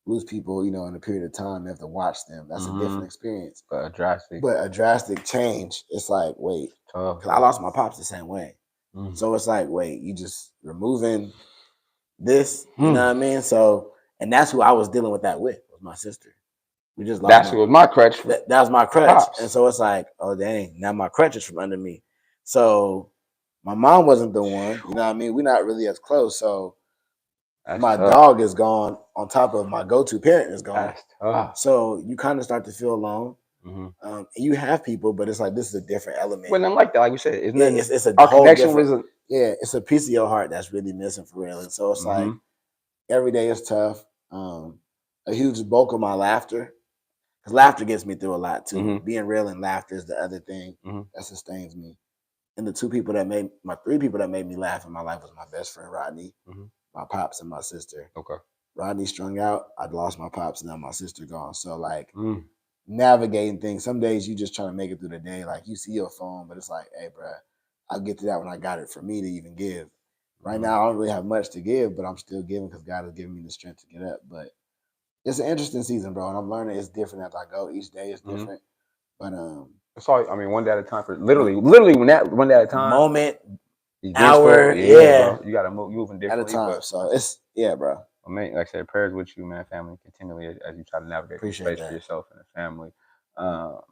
lose people, in a period of time. They have to watch them. That's a different experience. But a drastic change. It's like, wait, because I lost my pops the same way. So it's like, wait, you just removing this, you know what I mean? So, and that's who I was dealing with that with, was my sister. We just lost was my crutch. That was my crutch. Pops. And so it's like, oh dang, now my crutch is from under me. So my mom wasn't the one, you know what I mean? We're not really as close. So my dog is gone on top of my go-to parent is gone. So you kind of start to feel alone. And you have people, but it's like this is a different element. When I'm like that, like you said, it's a our whole connection was it's a piece of your heart that's really missing for real. And so it's like every day is tough. A huge bulk of my laughter. Because laughter gets me through a lot too. Being real and laughter is the other thing that sustains me. And the three people that made me laugh in my life was my best friend Rodney, my pops, and my sister. Okay. Rodney strung out. I'd lost my pops, and now my sister gone. So like navigating things. Some days you just trying to make it through the day. Like you see your phone, but it's like, hey, bro, I'll get to that when I got it for me to even give. Right now, I don't really have much to give, but I'm still giving because God has given me the strength to get up. But it's an interesting season, bro, and I'm learning it's different as I go. Each day is different. But it's all. I mean, one day at a time. For literally one day at a time. Moment, hour, yeah, bro. You gotta moving differently at a time. But so it's bro. I mean, like I said, prayers with you, man. Family continually as you try to navigate this space for yourself and the family.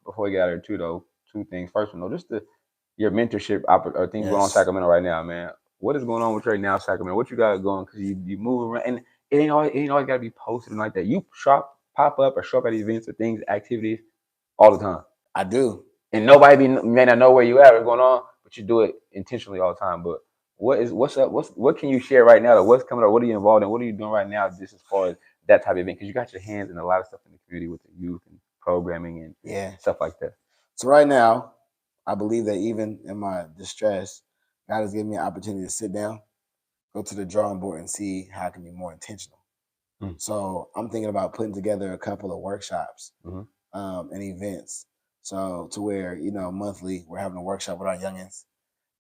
Before we get out of here, too, though, two things. First one, though, just your mentorship or things going on in Sacramento right now, man. What is going on with you right now, Sacramento? What you got going? Because you move around, and it ain't always got to be posted like that. You pop up or show up at events or things, activities, all the time. I do, and nobody may not know where you at, what's going on, but you do it intentionally all the time. But what's up? What can you share right now? Or what's coming up? What are you involved in? What are you doing right now? Just as far as that type of event, because you got your hands in a lot of stuff in the community with the youth and programming and stuff like that. So right now, I believe that even in my distress, God has given me an opportunity to sit down, go to the drawing board, and see how I can be more intentional. So I'm thinking about putting together a couple of workshops and events. So to where, monthly we're having a workshop with our youngins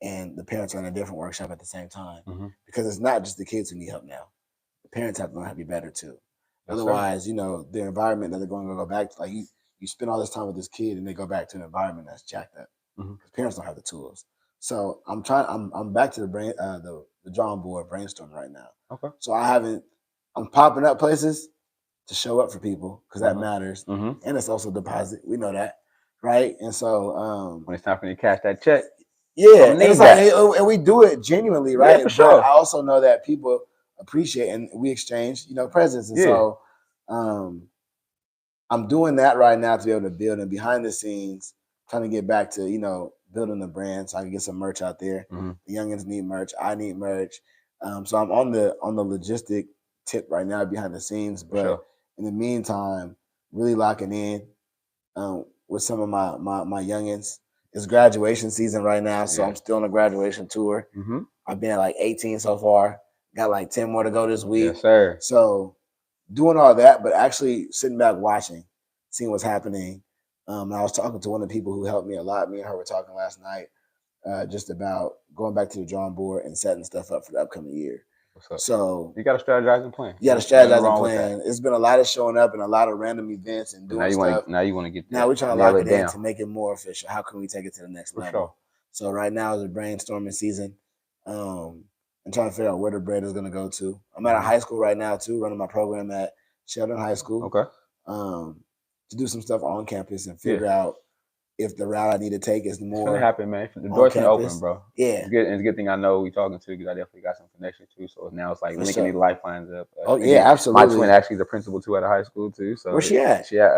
and the parents are in a different workshop at the same time. Because it's not just the kids who need help now. The parents have to learn how to be better too. Yes, otherwise, the environment that they're going to go back to, like you spend all this time with this kid and they go back to an environment that's jacked up. Because parents don't have the tools. So I'm back to the drawing board brainstorming right now. Okay. So I'm popping up places to show up for people because that matters. And it's also deposit. We know that. Right. And so when it's time for you to cash that check. Yeah. And it's like, and we do it genuinely, right? Yeah, for sure. But I also know that people appreciate and we exchange, presents. And so I'm doing that right now to be able to build, and behind the scenes, trying to get back to, building the brand so I can get some merch out there. The youngins need merch. I need merch. So I'm on the logistic tip right now behind the scenes, but in the meantime, really locking in with some of my youngins. It's graduation season right now, so I'm still on a graduation tour. I've been at like 18 so far. Got like 10 more to go this week. Yes, sir. So doing all that, but actually sitting back watching, seeing what's happening. And I was talking to one of the people who helped me a lot. Me and her were talking last night just about going back to the drawing board and setting stuff up for the upcoming year. So you got to strategize and plan. You got to strategize and plan. It's been a lot of showing up and a lot of random events and doing stuff. Now you want to get now we're trying to lock it in to make it more official. How can we take it to the next level? Sure. So right now is a brainstorming season. I'm trying to figure out where the bread is going to go to. I'm at a high school right now too, running my program at Sheldon High School. Okay. To do some stuff on campus and figure out if the route I need to take is more. It's gonna happen, man. The door's gonna open, bro. Yeah. It's a good thing I know we talking to because I definitely got some connection too. So now it's like linking these lifelines up. Absolutely. My twin actually is a principal too at a high school too. So where's she at? She at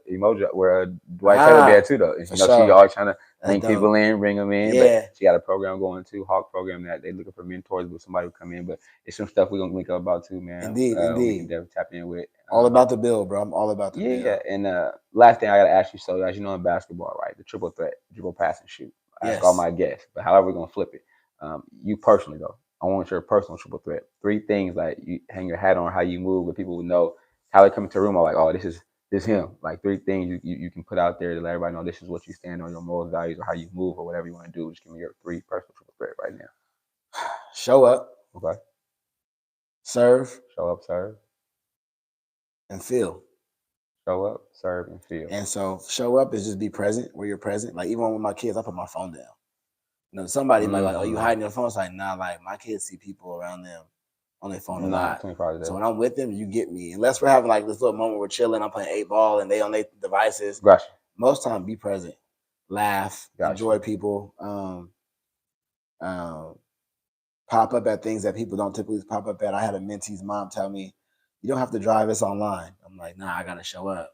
Emoji where Dwight Taylor be at too though. And, she always trying to link people in, bring them in. Yeah. But she got a program going too, Hawk program that they looking for mentors with somebody who come in. But it's some stuff we're gonna link up about too, man. Indeed. We can definitely tap in with. All about the bill, bro. I'm all about the bill. Yeah, and last thing I gotta ask you, so as you know in basketball, right, the triple threat, dribble, pass, and shoot. I ask all my guests, but however we're gonna flip it. You personally though, I want your personal triple threat. 3 things like you hang your hat on, how you move, but people would know how they come into a room. Are like, oh, this is him. Like 3 things you can put out there to let everybody know this is what you stand on, your morals, values, or how you move, or whatever you want to do. Just give me your 3 personal triple threat right now. Show up. Okay. Serve. Show up, serve. And feel. Show up, serve, and feel. And so show up is just be present where you're present. Like even with my kids, I put my phone down. Somebody might like, oh, you hiding your phone? It's like, nah, like my kids see people around them on their phone a lot. So when I'm with them, you get me. Unless we're having like this little moment we're chilling, I'm playing 8-ball and they on their devices. Gotcha. Most time, be present. Laugh, enjoy people. Pop up at things that people don't typically pop up at. I had a mentee's mom tell me, you don't have to drive, it's online. I'm like, nah, I got to show up.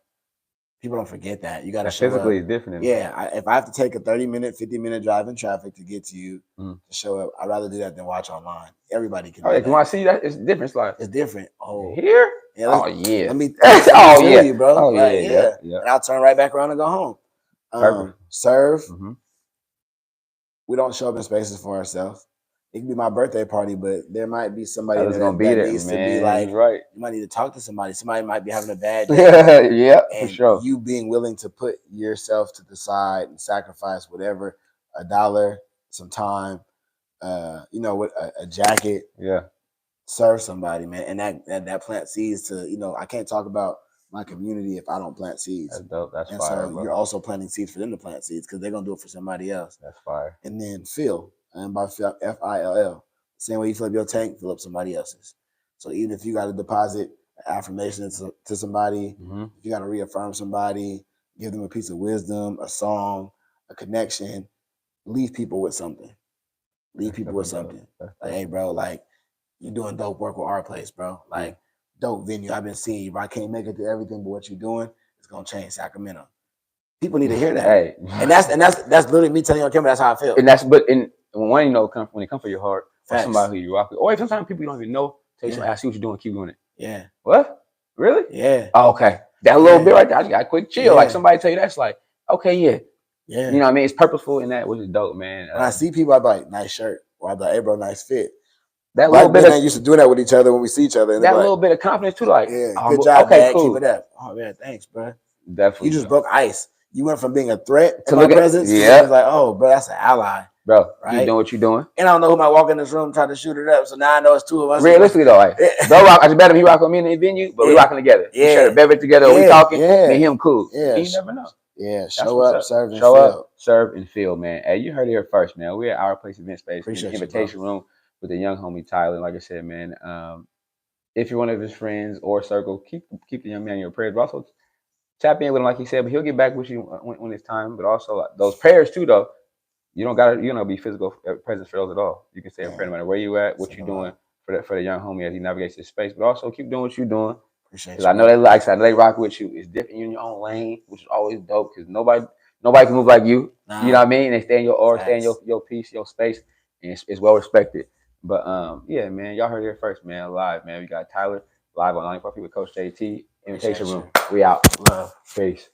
People don't forget that. You got to show up. Physically is different. If I have to take a 30-minute, 50-minute drive in traffic to get to you to show up, I'd rather do that than watch online. Everybody can do that. When I see that, it's different. It's different. Oh, here? Yeah, Let me you, bro. Oh, yeah. And I'll turn right back around and go home. Serve. We don't show up in spaces for ourselves. It can be my birthday party, but there might be somebody that needs to be like, right. You might need to talk to somebody. Somebody might be having a bad day. Yeah, and for sure. You being willing to put yourself to the side and sacrifice whatever, $1, some time, with a jacket. Yeah. Serve somebody, man, and that plant seeds to, I can't talk about my community if I don't plant seeds. That's dope. That's and fire, so bro. you're also planting seeds for them to plant seeds because they're gonna do it for somebody else. That's fire. And then fill, and by fill, FILL, same way you fill up your tank, fill up somebody else's. So even if you got to deposit affirmation to somebody, if you got to reaffirm somebody, give them a piece of wisdom, a song, a connection, leave people with something. Leave people with something. Like, hey, bro, like, you're doing dope work with our place, bro. Like, dope venue. I've been seeing you. But I can't make it to everything, but what you're doing is gonna change Sacramento. People need to hear that. Hey. And that's literally me telling you on camera. That's how I feel. And that's when it comes from your heart, or somebody who you rock with, or sometimes people you don't even know. Tell you, I see what you're doing. Keep doing it. Yeah. What? Really? Yeah. Oh, okay. That little bit right there, I just got a quick chill. Like somebody tell you that's like, okay, yeah. Yeah. You know what I mean? It's purposeful in that, which is dope, man. When I see people, I'm like, nice shirt. Or I'm like, hey, bro, nice fit. That little bit of used to doing that with each other when we see each other. And that little bit of confidence too, like, good job, okay, man. Cool. Keep it up. Oh man, thanks, bro. Definitely. You just broke ice. You went from being a threat to my presence to like, oh, bro, that's an ally. Bro, right? You doing what you're doing. And I don't know who might walk in this room try to shoot it up. So now I know it's two of us. Realistically though, like, bro, it's better if he rock with me in the venue, but we rocking together. We share the beverage together, we talking, me and him cool. Yeah. You never know. Yeah, show up, serve, and show feel. Up, serve, and feel, man. Hey, you heard it here first, man. We're at Our Place Event Space, in the invitation room with the young homie Tlyer. Like I said, man, if you're one of his friends or circle, keep the young man in your prayers. But also tap in with him, like he said. But he'll get back with you when it's time. But also like, those prayers too, though. You don't gotta be physical presence for those at all. You can say a prayer no matter where you at, what you're doing for the young homie as he navigates this space. But also keep doing what you're doing. Because I know they rock with you. It's different. You're in your own lane, which is always dope. Because nobody can move like you. You know what I mean? They stay in your aura, stay in your peace, your space, and it's well respected. But yeah, man, y'all heard it here first, man. Live, man. We got Tlyer live on 94 Feet with Coach JT. Invitation room. We out. Love. Peace.